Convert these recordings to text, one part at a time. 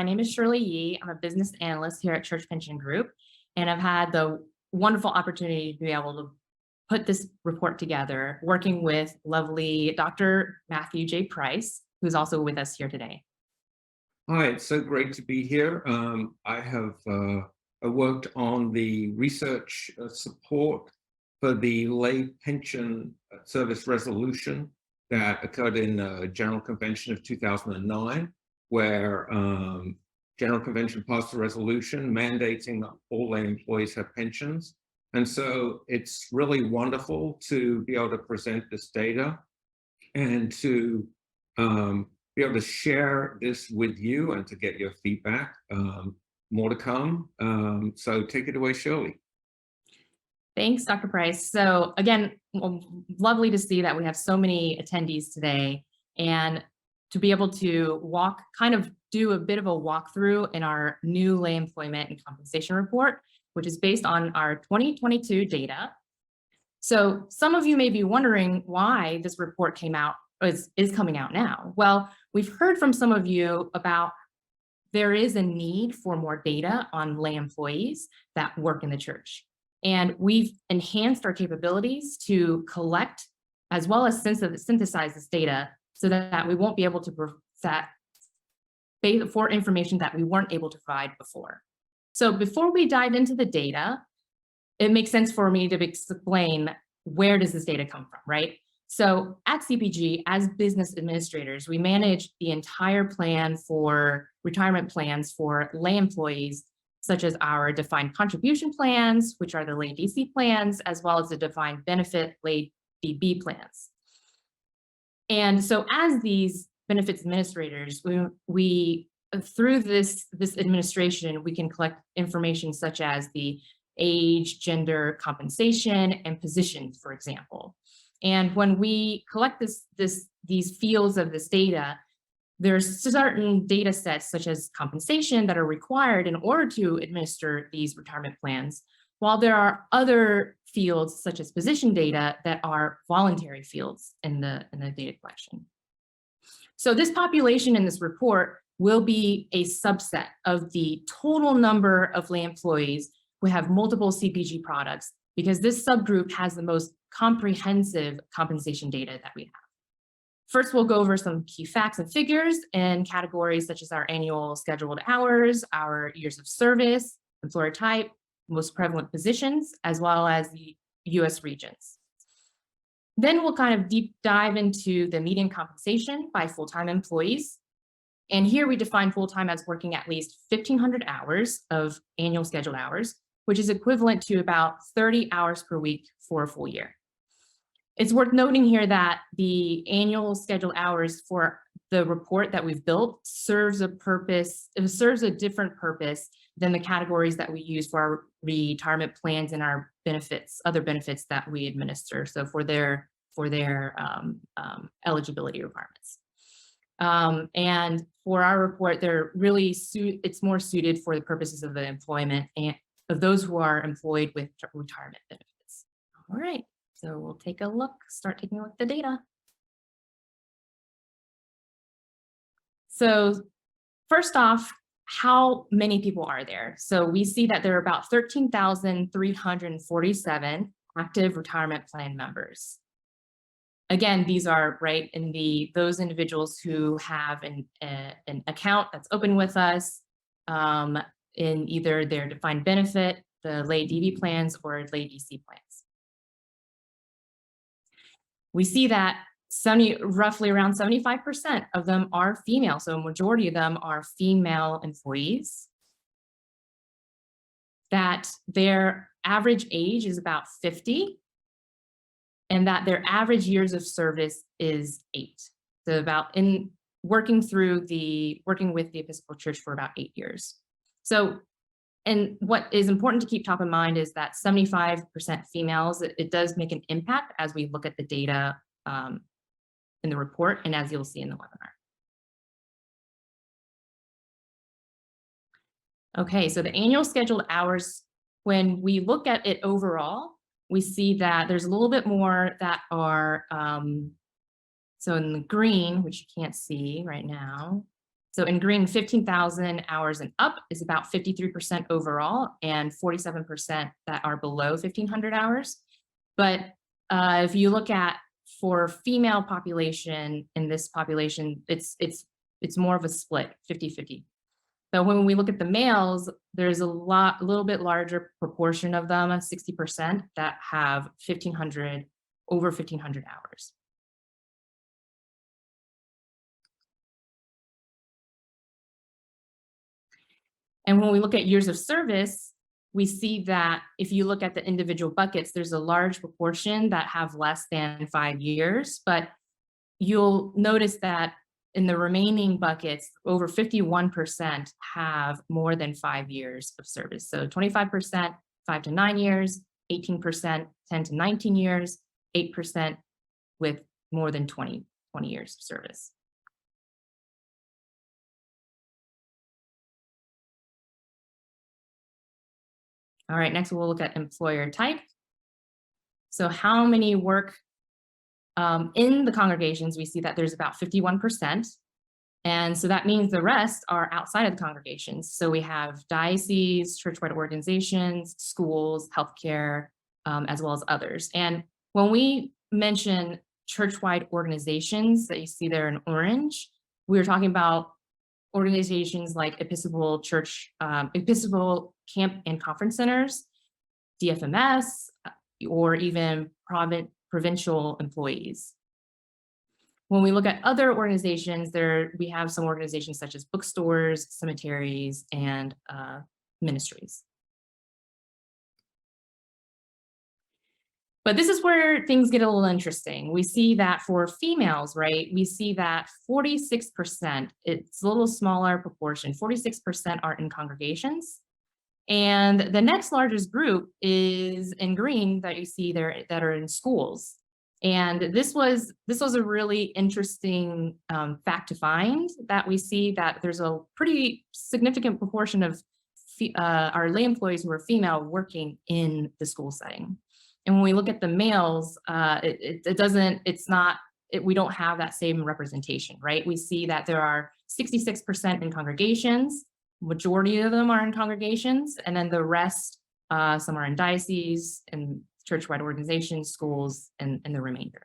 My name is Shirley Yi. I'm a business analyst here at Church Pension Group, and I've had the wonderful opportunity to be able to put this report together, working with lovely Dr. Matthew J. Price, who's also with us here today. Hi, it's so great to be here. I have worked on the research support for the lay pension service resolution that occurred in General Convention of 2009, where General Convention passed a resolution mandating that all lay employees have pensions. And so it's really wonderful to be able to present this data and to be able to share this with you and to get your feedback. More to come. So take it away, Shirley. Thanks, Dr. Price. So again, lovely to see that we have so many attendees today, and to be able to do a bit of a walkthrough in our new lay employment and compensation report, which is based on our 2022 data. So some of you may be wondering why this report is coming out now. Well, we've heard from some of you about there is a need for more data on lay employees that work in the church. And we've enhanced our capabilities to collect as well as synthesize this data so that we won't be able to for information that we weren't able to provide before. So before we dive into the data, it makes sense for me to explain where does this data come from, right? So at CPG, as business administrators, we manage the entire plan for retirement plans for lay employees, such as our defined contribution plans, which are the lay DC plans, as well as the defined benefit lay DB plans. And so as these benefits administrators, we through this administration, we can collect information such as the age, gender, compensation, and position, for example. And when we collect these fields of this data, there's certain data sets such as compensation that are required in order to administer these retirement plans, while there are other fields such as position data that are voluntary fields in the data collection. So this population in this report will be a subset of the total number of lay employees who have multiple CPG products, because this subgroup has the most comprehensive compensation data that we have. First, we'll go over some key facts and figures in categories such as our annual scheduled hours, our years of service, employer type, most prevalent positions, as well as the US regions. Then we'll kind of deep dive into the median compensation by full-time employees. And here we define full-time as working at least 1,500 hours of annual scheduled hours, which is equivalent to about 30 hours per week for a full year. It's worth noting here that the annual scheduled hours for the report that we've built serves a different purpose than the categories that we use for our retirement plans and our other benefits that we administer. So for their eligibility requirements. And for our report, it's more suited for the purposes of the employment and of those who are employed with retirement benefits. All right. So we'll start taking a look at the data. So first off, how many people are there? So we see that there are about 13,347 active retirement plan members. Again, these are right in those individuals who have an account that's open with us in either their defined benefit, the lay DB plans, or lay DC plans. We see that roughly around 75% of them are female, so a majority of them are female employees. That their average age is about 50, and that their average years of service is 8. So working with the Episcopal Church for about 8 years. So, and what is important to keep top of mind is that 75% females, it does make an impact as we look at the data in the report and as you'll see in the webinar. Okay, so the annual scheduled hours, when we look at it overall, we see that there's a little bit more that are, so in the green, which you can't see right now, So in green, 15,000 hours and up is about 53% overall, and 47% that are below 1,500 hours. But if you look at for female population in this population, it's more of a split, 50-50. So when we look at the males, there's a little bit larger proportion of them, 60%, that have over 1,500 hours. And when we look at years of service, we see that if you look at the individual buckets, there's a large proportion that have less than 5 years, but you'll notice that in the remaining buckets, over 51% have more than 5 years of service. So 25%, 5 to 9 years, 18%, 10 to 19 years, 8% with more than 20 years of service. All right, next we'll look at employer type. So how many work in the congregations? We see that there's about 51%. And so that means the rest are outside of the congregations. So we have dioceses, church-wide organizations, schools, healthcare, as well as others. And when we mention church-wide organizations that you see there in orange, we're talking about organizations like Episcopal Church, Episcopal Camp and Conference Centers, DFMS, or even provincial employees. When we look at other organizations, we have some organizations such as bookstores, cemeteries, and ministries. But this is where things get a little interesting. We see that for females, right, we see that 46%, it's a little smaller proportion, 46% are in congregations. And the next largest group is in green that you see there that are in schools. And this was a really interesting fact to find, that we see that there's a pretty significant proportion of our lay employees who are female working in the school setting. And when we look at the males, we don't have that same representation, right? We see that there are 66% in congregations, majority of them are in congregations, and then the rest, some are in dioceses and church-wide organizations, schools, and the remainder.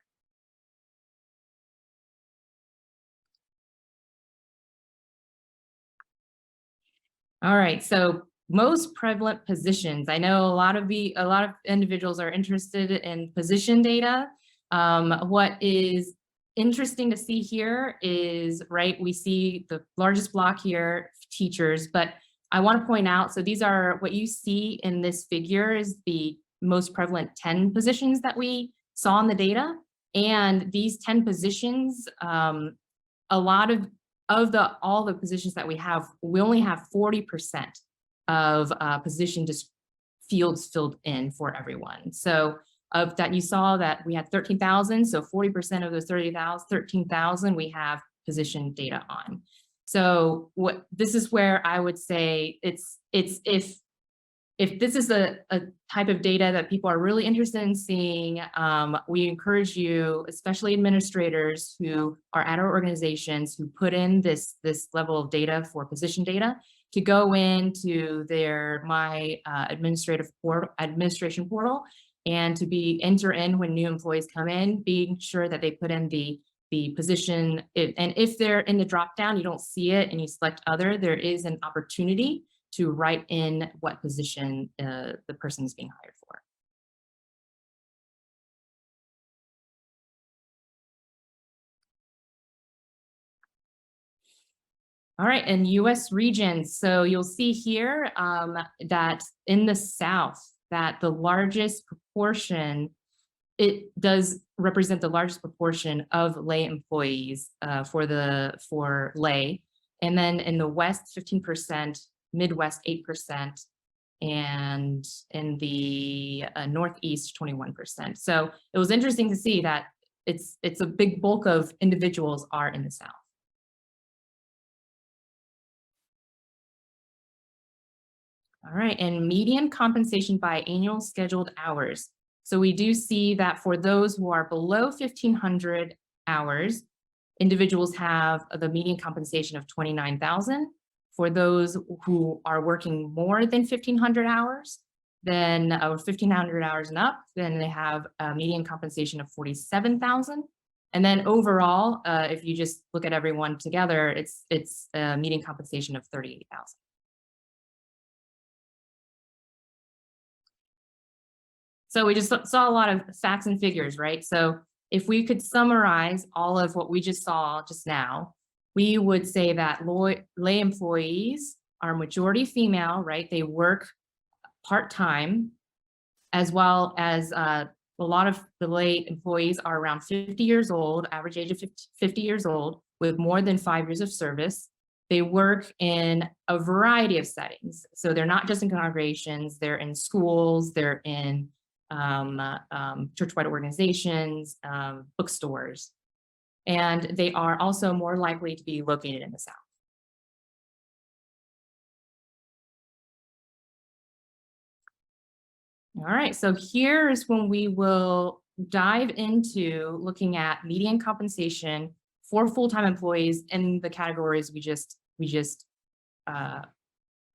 All right, so most prevalent positions. I know a lot of individuals are interested in position data. What is interesting to see here is, right, we see the largest block here, teachers, but I want to point out, so these are what you see in this figure is the most prevalent 10 positions that we saw in the data. And these 10 positions, a lot of all the positions that we have, we only have 40% of position fields filled in for everyone. So of that, you saw that we had 13,000, so 40% of those 13,000 we have position data on. So this is where I would say if this is a type of data that people are really interested in seeing, we encourage you, especially administrators who are at our organizations who put in this level of data for position data, to go into their administration portal and to enter in when new employees come in, being sure that they put in the position. And if they're in the drop down, you don't see it and you select other, there is an opportunity to write in what position the person is being hired for. All right, and US regions. So you'll see here that in the South, that the largest proportion, it does represent the largest proportion of lay employees for lay. And then in the West, 15%, Midwest, 8%, and in the Northeast, 21%. So it was interesting to see that it's a big bulk of individuals are in the South. All right, and median compensation by annual scheduled hours. So we do see that for those who are below 1,500 hours, individuals have the median compensation of $29,000. For those who are working more than 1,500 hours, then 1,500 hours and up, then they have a median compensation of $47,000. And then overall, if you just look at everyone together, it's a median compensation of $38,000. So we just saw a lot of facts and figures, right? So if we could summarize all of what we just saw just now, we would say that lay employees are majority female, right? They work part-time, as well as a lot of the lay employees are around 50 years old, average age of 50 years old, with more than 5 years of service. They work in a variety of settings. So they're not just in congregations, they're in schools, they're in church-wide organizations, bookstores. And they are also more likely to be located in the South. All right, so here is when we will dive into looking at median compensation for full-time employees in the categories we just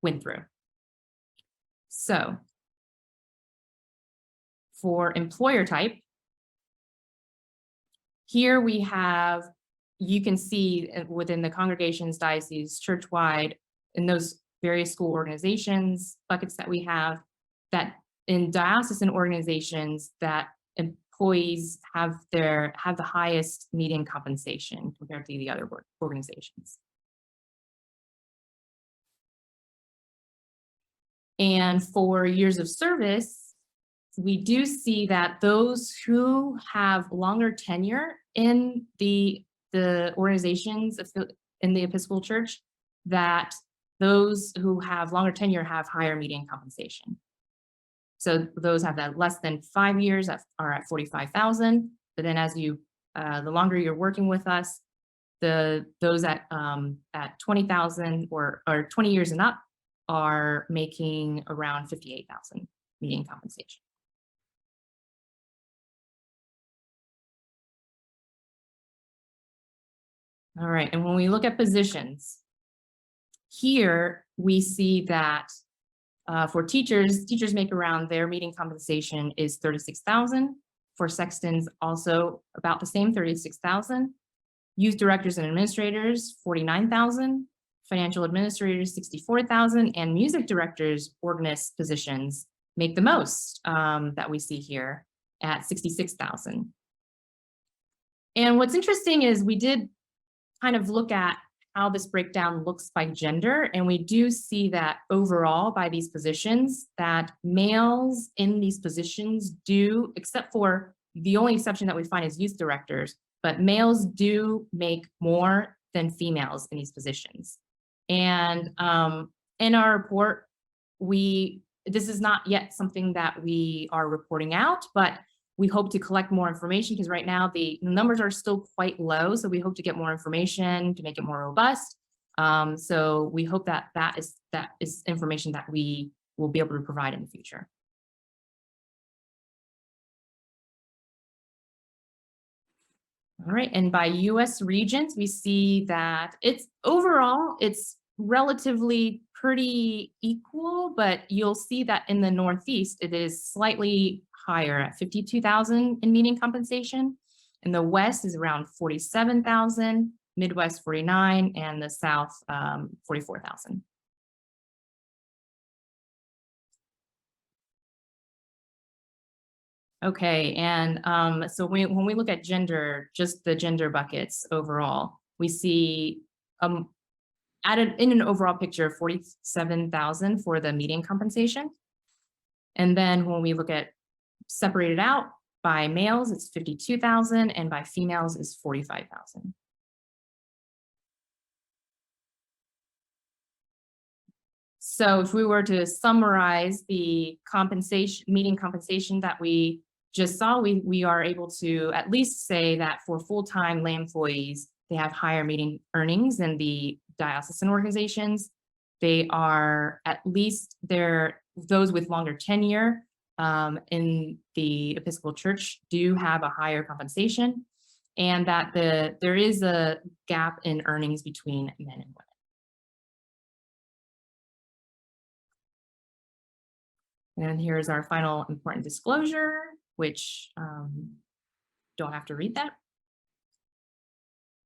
went through. So for employer type, here we have, you can see within the congregations, dioceses, church-wide, in those various school organizations, buckets that we have, that in diocesan organizations, that employees have the highest median compensation compared to the other organizations. And for years of service, we do see that those who have longer tenure in the organizations in the Episcopal Church, that those who have longer tenure have higher median compensation. So those have that less than 5 years are at $45,000. But then as you, the longer you're working with us, those at 20,000 or 20 years and up are making around $58,000 median compensation. All right, and when we look at positions, here we see that for teachers make around, their median compensation is $36,000. For sextons, also about the same, $36,000. Youth directors and administrators, $49,000. Financial administrators, $64,000. And music directors, organist positions make the most that we see here at $66,000. And what's interesting is we did kind of look at how this breakdown looks by gender, and we do see that overall by these positions that males in these positions do, except for the only exception that we find is youth directors, but males do make more than females in these positions. And in our report, this is not yet something that we are reporting out, but we hope to collect more information because right now the numbers are still quite low. So we hope to get more information to make it more robust. So we hope that that is information that we will be able to provide in the future. All right, and by US regions, we see that overall, it's relatively pretty equal, but you'll see that in the Northeast, it is slightly higher at $52,000 in median compensation. In the West is around $47,000, Midwest $49,000, and the South $44,000. Okay, and so when we look at gender, just the gender buckets overall, we see in an overall picture, 47,000 for the median compensation. And then when we look at separated out by males, it's 52,000, and by females is 45,000. So if we were to summarize the median compensation that we just saw, we are able to at least say that for full-time lay employees, they have higher median earnings than the diocesan organizations. They are at least those with longer tenure in the Episcopal Church do have a higher compensation. and that there is a gap in earnings between men and women. And here's our final important disclosure, which don't have to read that.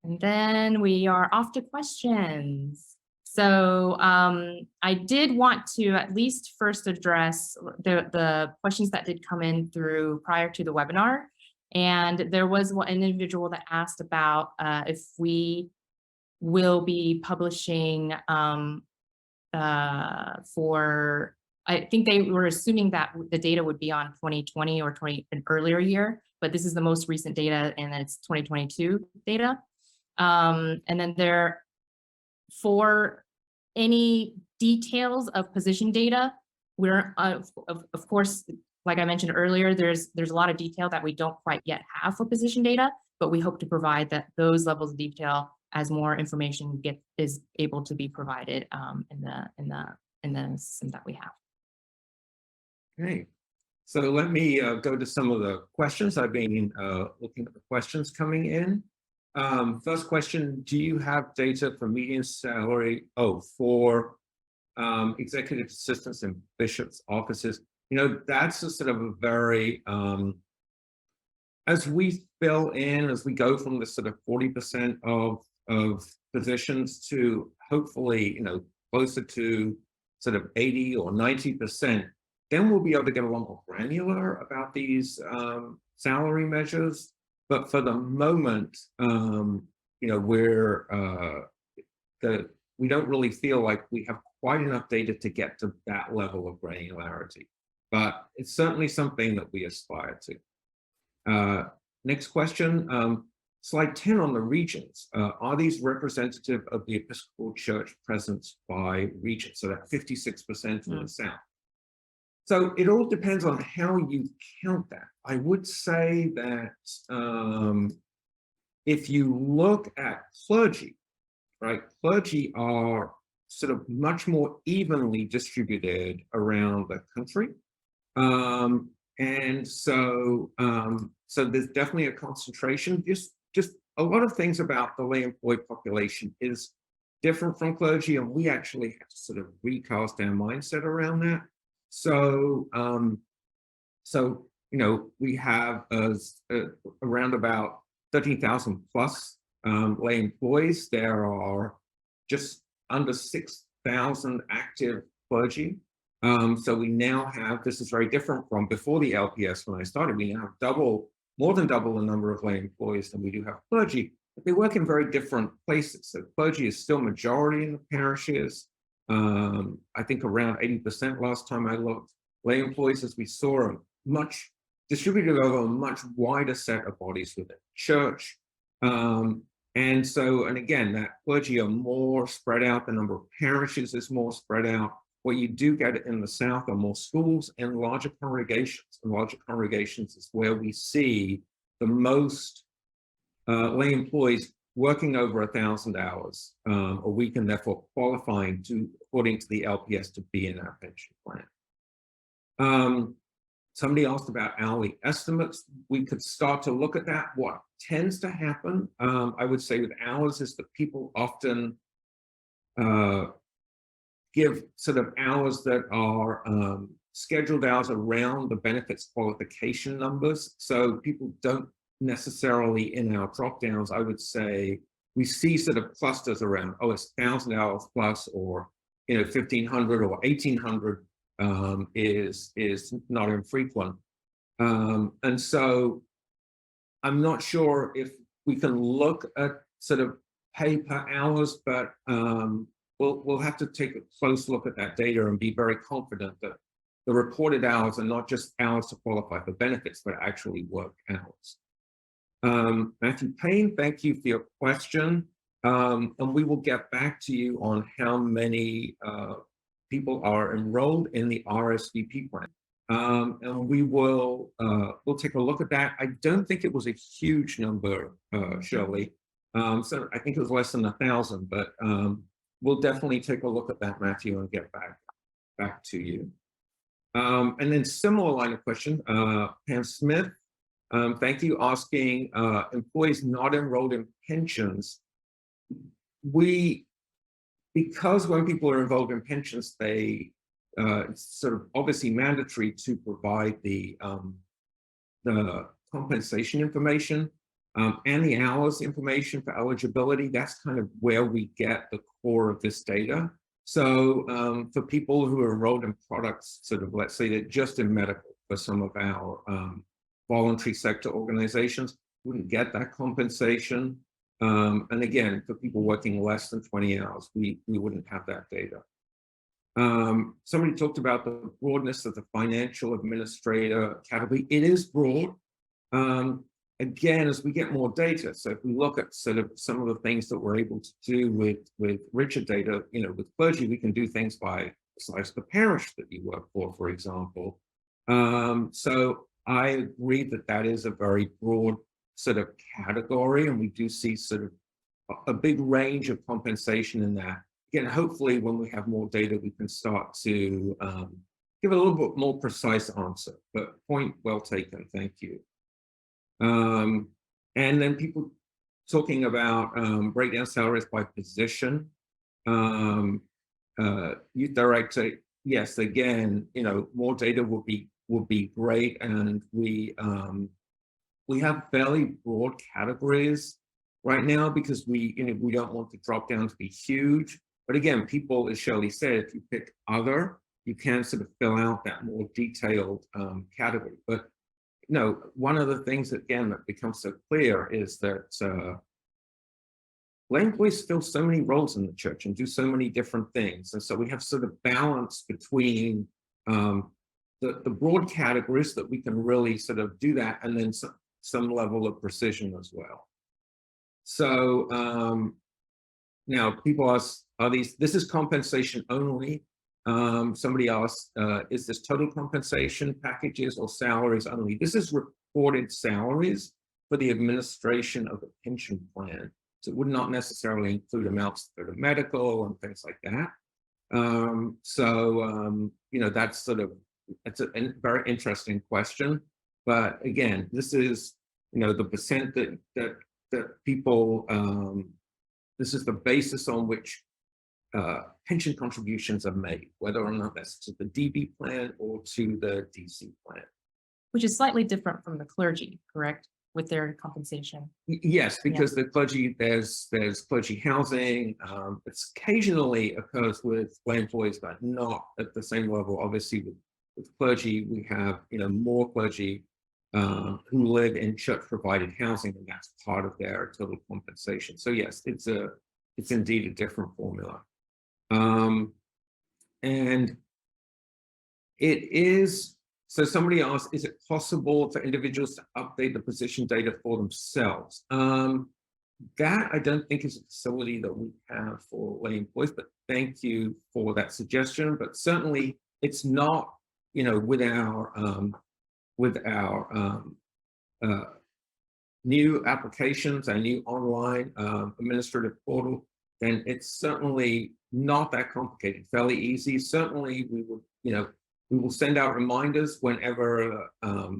And then we are off to questions. So I did want to at least first address the questions that did come in through prior to the webinar. And there was one individual that asked about if we will be publishing for, I think they were assuming that the data would be on 2020 or an earlier year, but this is the most recent data and it's 2022 data. And then for any details of position data, we're of course, like I mentioned earlier, there's a lot of detail that we don't quite yet have for position data, but we hope to provide those levels of detail as more information is able to be provided in the system that we have. Okay, so let me go to some of the questions. I've been looking at the questions coming in. First question, do you have data for median salary for executive assistants in bishops' offices? You know, that's a sort of a very, as we fill in, as we go from the sort of 40% of positions to hopefully, you know, closer to sort of 80 or 90%, then we'll be able to get a lot more granular about these salary measures. But for the moment, you know, we don't really feel like we have quite enough data to get to that level of granularity. But it's certainly something that we aspire to. Next question, slide 10 on the regions. Are these representative of the Episcopal Church presence by region? So that 56% in the South. So it all depends on how you count that. I would say that if you look at clergy, right, clergy are sort of much more evenly distributed around the country. And so there's definitely a concentration. Just a lot of things about the lay employed population is different from clergy, and we actually have to sort of recast our mindset around that. So, you know, we have around about 13,000 plus lay employees. There are just under 6,000 active clergy. So we now have, this is very different from before the LPS when I started, we now have more than double the number of lay employees than we do have clergy, but they work in very different places. So clergy is still majority in the parishes. I think around 80% last time I looked. Lay employees, as we saw, are much distributed over a much wider set of bodies within church. And again, that clergy are more spread out. The number of parishes is more spread out. What you do get in the South are more schools and larger congregations. And larger congregations is where we see the most lay employees working over 1,000 hours a week, and therefore qualifying to, according to the LPS, to be in our pension plan. Somebody asked about hourly estimates. We could start to look at that. What tends to happen, I would say, with hours is that people often give sort of hours that are scheduled hours around the benefits qualification numbers. So people don't necessarily, in our drop downs, I would say, we see sort of clusters around, oh, it's 1,000 hours plus, or 1,500 or 1,800 is not infrequent. And so I'm not sure if we can look at sort of pay per hours, but we'll have to take a close look at that data and be very confident that the reported hours are not just hours to qualify for benefits, but actually work hours. Matthew Payne, thank you for your question. And we will get back to you on how many people are enrolled in the RSVP plan. And we'll take a look at that. I don't think it was a huge number, Shirley. So I think it was less than 1,000, but we'll definitely take a look at that, Matthew, and get back to you. And then similar line of question, Pam Smith. Thank you asking employees not enrolled in pensions. Because when people are involved in pensions, it's sort of obviously mandatory to provide the compensation information and the hours information for eligibility. That's kind of where we get the core of this data. So for people who are enrolled in products, sort of, let's say they're just in medical, for some of our voluntary sector organizations, wouldn't get that compensation. And again, for people working less than 20 hours, we wouldn't have that data. Somebody talked about the broadness of the financial administrator category. It is broad. Again, as we get more data, so if we look at sort of some of the things that we're able to do with richer data, with clergy, we can do things by the size of the parish that you work for example. So I agree that that is a very broad sort of category, and we do see sort of a big range of compensation in that. Again, hopefully when we have more data, we can start to give a little bit more precise answer, but point well taken, thank you. And then people talking about breakdown salaries by position. Youth director, yes, again, more data would be great, and we have fairly broad categories right now because we don't want the drop down to be huge. But again, people, as Shirley said, if you pick other, you can sort of fill out that more detailed category. But one of the things again that becomes so clear is that lay employees fill so many roles in the church and do so many different things, and so we have sort of balance between the broad categories that we can really sort of do that, and then some level of precision as well. So now people ask, this is compensation only. Somebody asked, is this total compensation packages or salaries only? This is reported salaries for the administration of the pension plan. So it would not necessarily include amounts that are medical and things like that. That's sort of, it's a very interesting question. But again, this is, the percent that people, this is the basis on which pension contributions are made, whether or not that's to the DB plan or to the DC plan. Which is slightly different from the clergy, correct? With their compensation. Yes, because the clergy, there's clergy housing. It's occasionally occurs with lay employees, but not at the same level. Obviously, with clergy, we have more clergy who live in church-provided housing, and that's part of their total compensation. So yes, it's indeed a different formula. And it is, so somebody asked, is it possible for individuals to update the position data for themselves? That I don't think is a facility that we have for lay employees, but thank you for that suggestion. But certainly it's not, with our new applications, our new online administrative portal, then it's certainly not that complicated, fairly easy. Certainly we would, we will send out reminders whenever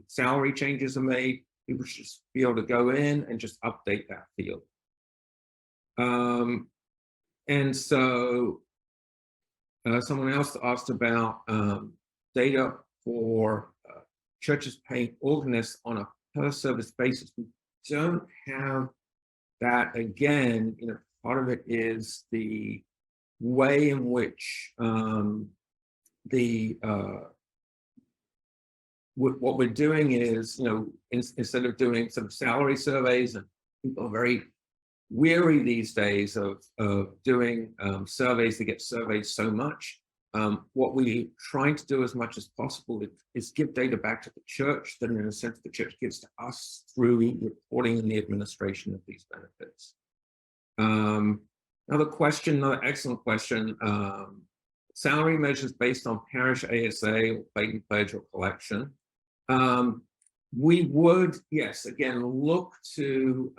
salary changes are made. People should just be able to go in and just update that field. And so someone else asked about data for churches paying organists on a per service basis. We don't have that. Again, part of it is the way in which what we're doing is, instead of doing sort of salary surveys, and people are very weary these days of doing surveys. They get surveyed so much. What we're trying to do as much as possible is give data back to the church that, in a sense, the church gives to us through reporting and the administration of these benefits. Another excellent question. Salary measures based on parish ASA, or paid pledge, or collection. We would, yes, again, look to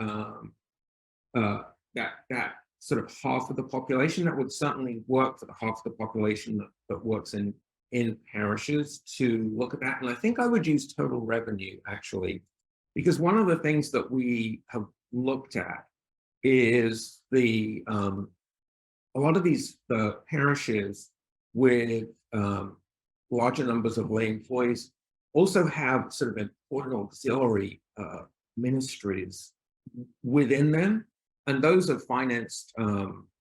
that sort of half of the population. That would certainly work for the half of the population that works in parishes, to look at that. And I think I would use total revenue, actually, Because one of the things that we have looked at is a lot of these parishes with larger numbers of lay employees also have sort of important auxiliary ministries within them, and those are financed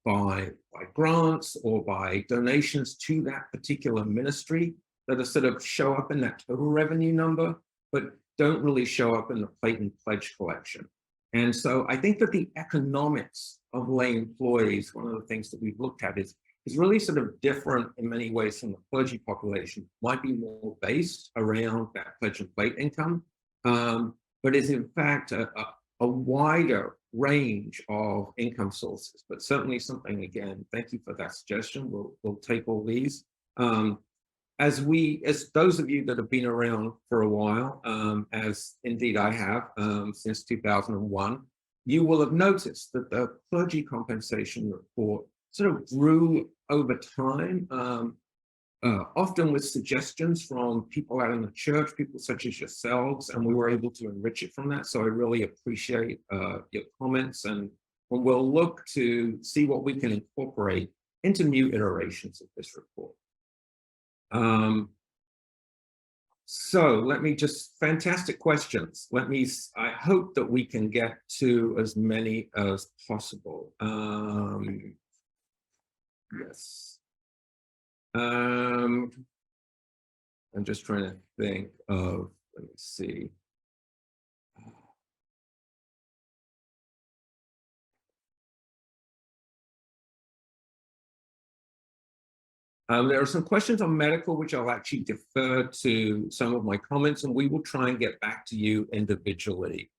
by grants or by donations to that particular ministry that are sort of show up in that total revenue number, but don't really show up in the plate and pledge collection. And so I think that the economics of lay employees, one of the things that we've looked at is really sort of different in many ways from the clergy population. Might be more based around that pledge and plate income, but is in fact a wider range of income sources. But certainly something, again, thank you for that suggestion. We'll take all these. As those of you that have been around for a while, as indeed I have since 2001, you will have noticed that the clergy compensation report sort of grew over time, often with suggestions from people out in the church, people such as yourselves, and we were able to enrich it from that. So I really appreciate your comments, and we'll look to see what we can incorporate into new iterations of this report. So let me fantastic questions. I hope that we can get to as many as possible. Yes. I'm just trying to think of, let me see. There are some questions on medical, which I'll actually defer to some of my comments, and we will try and get back to you individually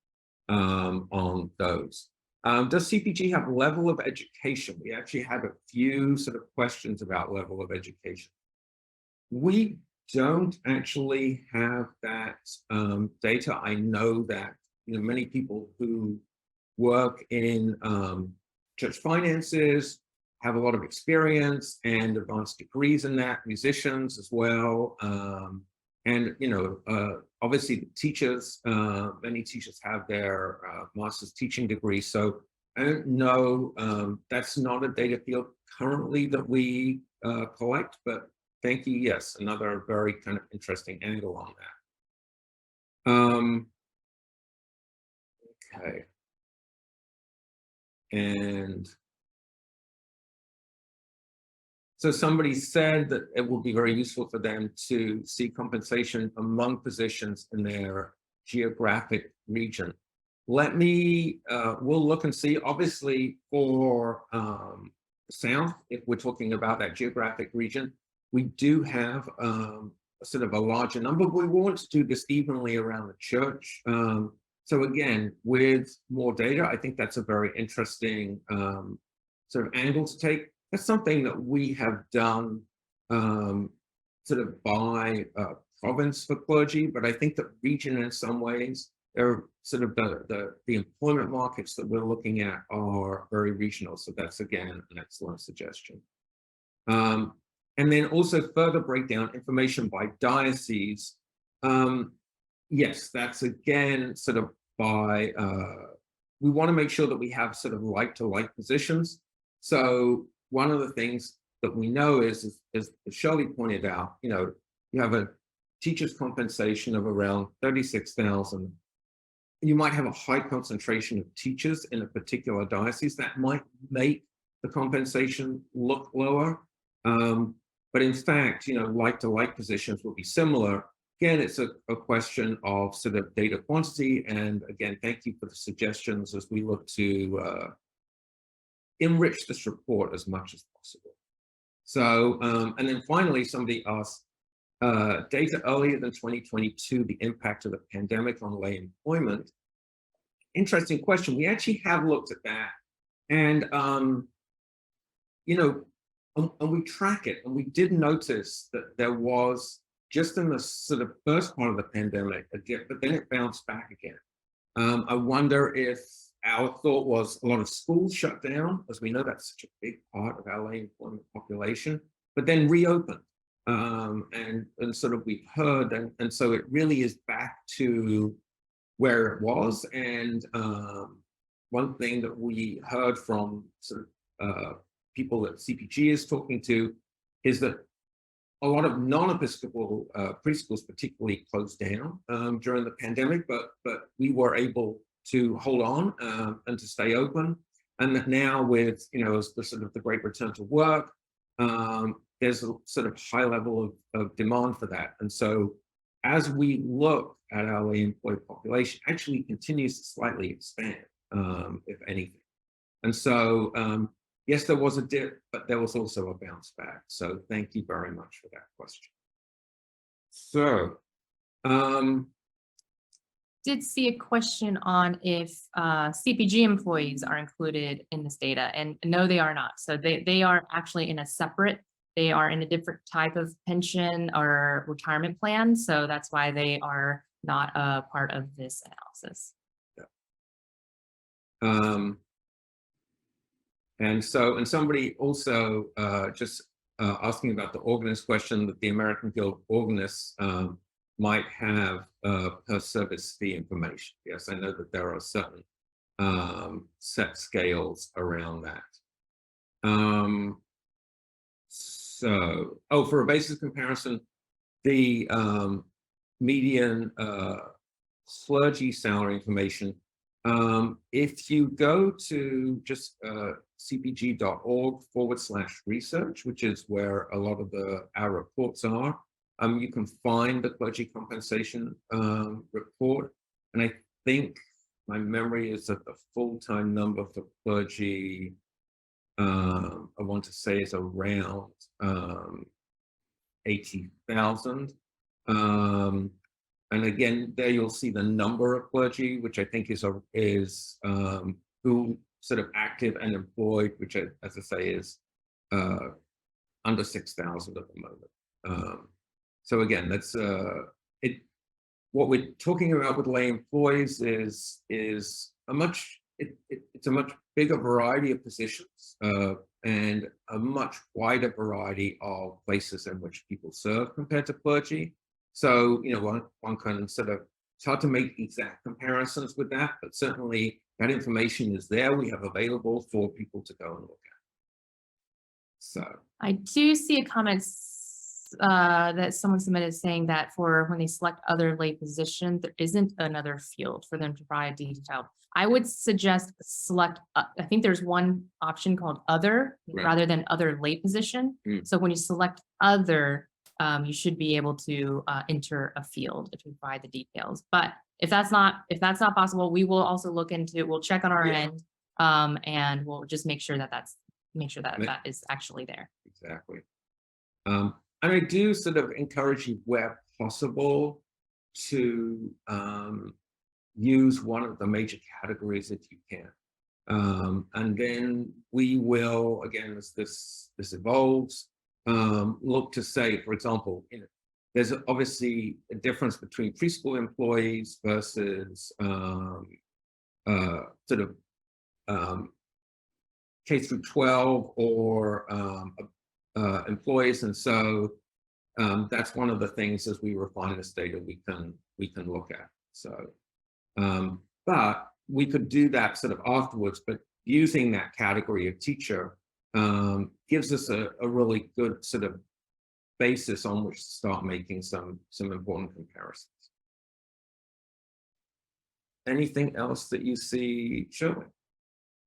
on those. Does CPG have level of education? We actually have a few sort of questions about level of education. We don't actually have that data. I know that many people who work in church finances have a lot of experience and advanced degrees in that, musicians as well. And, obviously the teachers, many teachers have their master's teaching degree. So I don't know, that's not a data field currently that we collect, but thank you. Yes, another very kind of interesting angle on that. Okay. And so somebody said that it will be very useful for them to see compensation among positions in their geographic region. Let me, we'll look and see, obviously for South, if we're talking about that geographic region, we do have sort of a larger number, but we want to do this evenly around the church. So again, with more data, I think that's a very interesting sort of angle to take. That's something that we have done sort of by province for clergy, but I think that region in some ways, they're sort of the employment markets that we're looking at are very regional. So that's, again, an excellent suggestion. And then also further break down information by diocese. Yes, that's again sort of by, we want to make sure that we have sort of like-to-like positions. So one of the things that we know is, as Shirley pointed out, you have a teacher's compensation of around 36,000. You might have a high concentration of teachers in a particular diocese that might make the compensation look lower. But in fact, like-to-like positions will be similar. Again, it's a question of sort of data quantity. And again, thank you for the suggestions as we look to enrich this report as much as possible. So, and then finally, somebody asked, data earlier than 2022, the impact of the pandemic on lay employment. Interesting question. We actually have looked at that, and and we track it, and we did notice that there was, just in the sort of first part of the pandemic, a dip, but then it bounced back again. I wonder if our thought was a lot of schools shut down, as we know that's such a big part of our lay employment population, but then reopened. And sort of we've heard, and so it really is back to where it was. And one thing that we heard from sort of people that CPG is talking to is that a lot of non-Episcopal preschools particularly closed down during the pandemic, but we were able to hold on and to stay open. And that now with, the sort of the great return to work, there's a sort of high level of demand for that. And so as we look at our lay employed population, actually continues to slightly expand, if anything. And so, yes, there was a dip, but there was also a bounce back. So thank you very much for that question. So, did see a question on if CPG employees are included in this data, and no, they are not. So they are actually they are in a different type of pension or retirement plan. So that's why they are not a part of this analysis. And somebody also just asking about the organist question, that the American Guild of Organists might have per service fee information. Yes, I know that there are certain set scales around that. For a basis comparison, the median clergy salary information, if you go to just cpg.org/research, which is where a lot of our reports are, you can find the clergy compensation report. And I think my memory is that the full-time number for clergy, I want to say, is around 80,000. And again, there you'll see the number of clergy, which I think is who sort of active and employed, which, as I say, is under 6,000 at the moment. So again, that's it. What we're talking about with lay employees is it's a much bigger variety of positions and a much wider variety of places in which people serve compared to clergy. So, one can sort of, it's hard to make exact comparisons with that, but certainly that information is there. We have available for people to go and look at. So I do see a comment that someone submitted saying that for when they select other lay position, there isn't another field for them to provide detail. I would suggest select, I think there's one option called other, Right. rather than other lay position. So when you select other, you should be able to enter a field to provide the details. But if that's not possible, we will also look into, we'll check on our end, and we'll just make sure that that is actually there. Exactly. And I do sort of encourage you, where possible, to use one of the major categories if you can. And then we will, again, as this evolves, look to say, for example, there's obviously a difference between preschool employees versus sort of K through 12 or employees, and so that's one of the things as we refine this data we can look at. So, but we could do that sort of afterwards. But using that category of teacher gives us a really good sort of basis on which to start making some important comparisons. Anything else that you see, Shirley?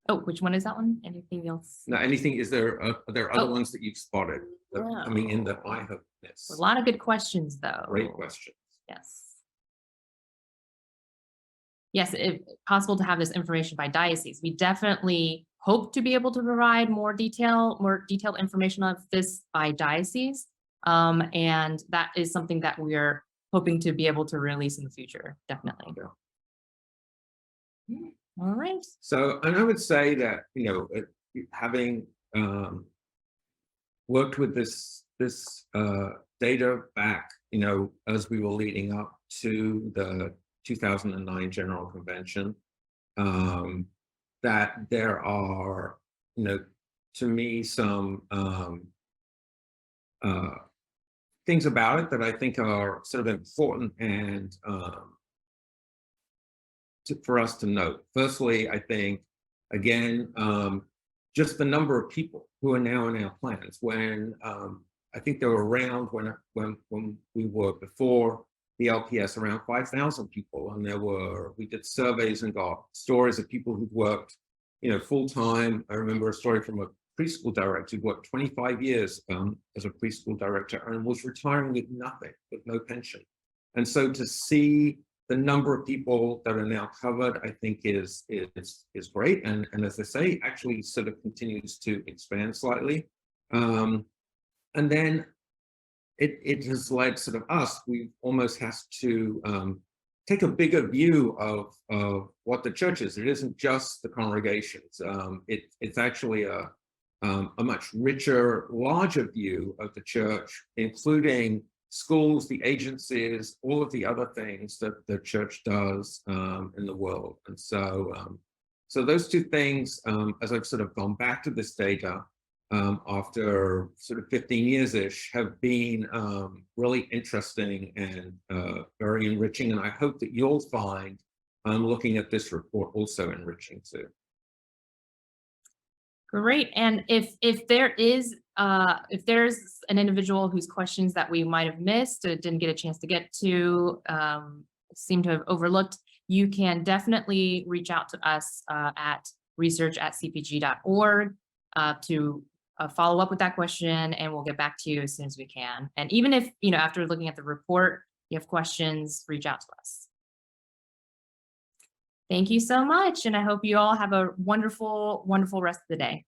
Oh, which one is that one? Anything else? No, anything, are there other ones that you've spotted that are coming in that I have missed? A lot of good questions, though. Great questions. Yes. Yes, if possible to have this information by diocese. We definitely hope to be able to provide more detailed information of this by diocese. And that is something that we are hoping to be able to release in the future, definitely. Yeah. All right. So, and I would say that, having worked with this data back, as we were leading up to the 2009 General Convention, that there are, to me, some things about it that I think are sort of important and for us to note. Firstly, I think, again, just the number of people who are now in our plans. When I think they were around when we were before the LPS, around 5,000 people, and we did surveys and got stories of people who'd worked, full time. I remember a story from a preschool director who worked 25 years as a preschool director and was retiring with nothing, with no pension. And so to see the number of people that are now covered, I think is great. And as I say, actually sort of continues to expand slightly. And then it has led sort of us, we almost has to take a bigger view of what the church is. It isn't just the congregations. It's actually a much richer, larger view of the church, including schools, the agencies, all of the other things that the church does in the world. And so, so those two things, as I've sort of gone back to this data after sort of 15 years-ish, have been really interesting and very enriching. And I hope that you'll find looking at this report also enriching too. Great. And if there's an individual whose questions that we might have missed or didn't get a chance to get to, seem to have overlooked, you can definitely reach out to us at research@cpg.org to follow up with that question, and we'll get back to you as soon as we can. And even if, after looking at the report, you have questions, reach out to us. Thank you so much. And I hope you all have a wonderful, wonderful rest of the day.